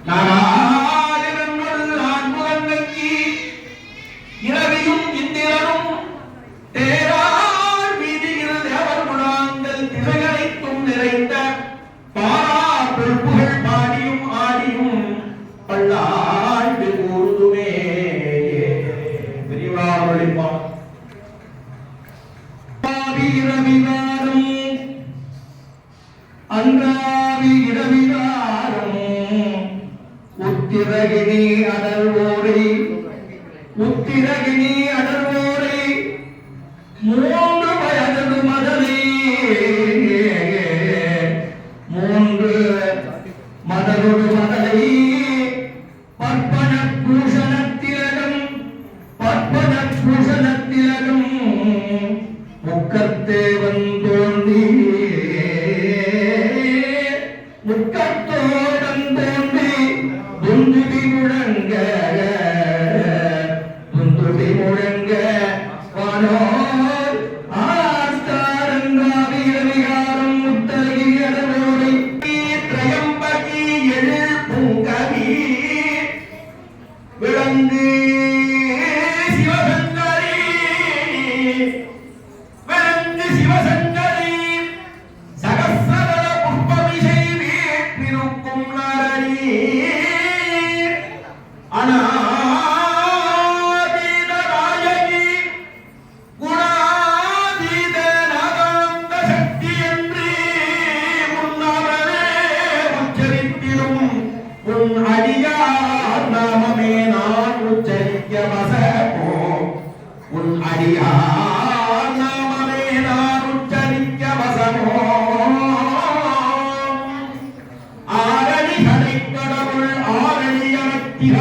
நாராயணனோடு நான்முகங்கி இரவியும் இந்திரனும் தேரார் வீதியில் தேவர் குணாங்கள் திசையனைத்தும் நிறைந்த பாரா பொறுப்புகள் பாடியும் ஆடியும் பல்லாண்டு கூறுதுமே. பெரியவாழ்ப்பான் இரவினாரும் அன்றாவி இரவினாரும் உத்திரகினி அடர்வோரை மூன்று வயது மதனை மூன்று மதனொரு மதலை பற்பன பூஷணத்திலகம் முக்கத்தேவன் தோன்றி முக்கத்தோடன் தோன்றி துந்துபி முழங்க வானோர் ஆஸ்தாரங்காவி ரவிகாரம் முத்தலகி அடவோரை திரையம்பகி எழில் பூங்கவி விளங்கு சிவசங்கரி சகசரல புஷ்பமிசை வீற்றிருக்கும் நாரணி அநாதீத நாயகி குணாதீத நாகாந்த சக்தி என்று முன்னவரே உச்சரித்திடும் உன் அடியார் நாமமே நான் உச்சரிக்க வசப்போ உன் அடியார் நாமமே நான் உச்சரிக்க வசமோ ஆரணி கடை கடவுள் ஆரணி அனத்திர